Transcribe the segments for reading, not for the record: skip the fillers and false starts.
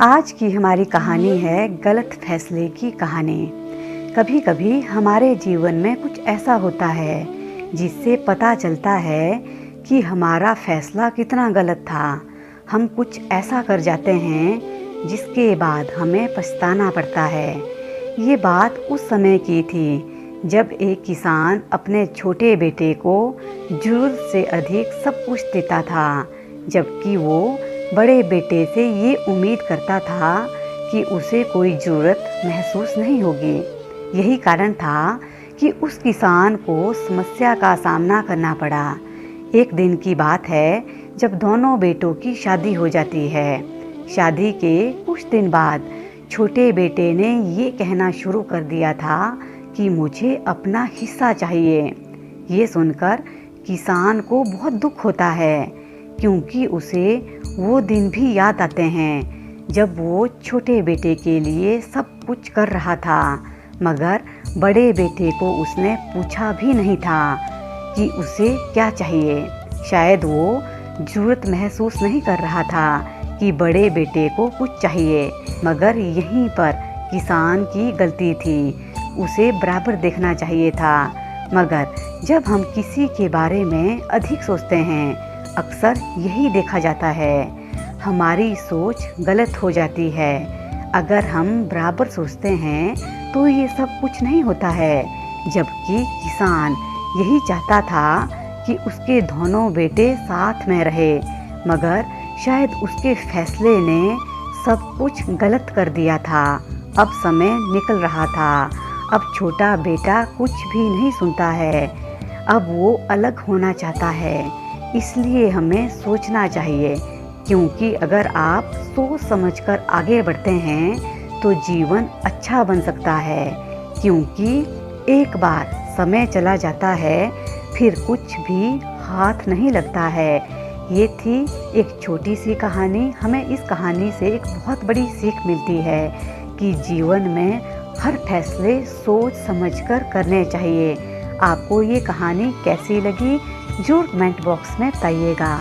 आज की हमारी कहानी है गलत फैसले की कहानी। कभी कभी हमारे जीवन में कुछ ऐसा होता है जिससे पता चलता है कि हमारा फैसला कितना गलत था। हम कुछ ऐसा कर जाते हैं जिसके बाद हमें पछताना पड़ता है। ये बात उस समय की थी जब एक किसान अपने छोटे बेटे को जरूरत से अधिक सब कुछ देता था, जबकि वो बड़े बेटे से ये उम्मीद करता था कि उसे कोई ज़रूरत महसूस नहीं होगी। यही कारण था कि उस किसान को समस्या का सामना करना पड़ा। एक दिन की बात है जब दोनों बेटों की शादी हो जाती है। शादी के कुछ दिन बाद छोटे बेटे ने ये कहना शुरू कर दिया था कि मुझे अपना हिस्सा चाहिए। ये सुनकर किसान को बहुत दुख होता है, क्योंकि उसे वो दिन भी याद आते हैं जब वो छोटे बेटे के लिए सब कुछ कर रहा था, मगर बड़े बेटे को उसने पूछा भी नहीं था कि उसे क्या चाहिए। शायद वो ज़रूरत महसूस नहीं कर रहा था कि बड़े बेटे को कुछ चाहिए, मगर यहीं पर किसान की गलती थी। उसे बराबर देखना चाहिए था। मगर जब हम किसी के बारे में अधिक सोचते हैं, अक्सर यही देखा जाता है, हमारी सोच गलत हो जाती है। अगर हम बराबर सोचते हैं तो ये सब कुछ नहीं होता है। जबकि किसान यही चाहता था कि उसके दोनों बेटे साथ में रहे, मगर शायद उसके फैसले ने सब कुछ गलत कर दिया था। अब समय निकल रहा था। अब छोटा बेटा कुछ भी नहीं सुनता है। अब वो अलग होना चाहता है। इसलिए हमें सोचना चाहिए, क्योंकि अगर आप सोच समझकर आगे बढ़ते हैं तो जीवन अच्छा बन सकता है। क्योंकि एक बार समय चला जाता है, फिर कुछ भी हाथ नहीं लगता है। ये थी एक छोटी सी कहानी। हमें इस कहानी से एक बहुत बड़ी सीख मिलती है कि जीवन में हर फैसले सोच समझकर करने चाहिए। आपको ये कहानी कैसी लगी ज़रूर कमेंट बॉक्स में बताइएगा।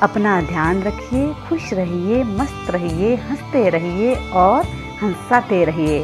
अपना ध्यान रखिए, खुश रहिए, मस्त रहिए, हंसते रहिए और हंसाते रहिए।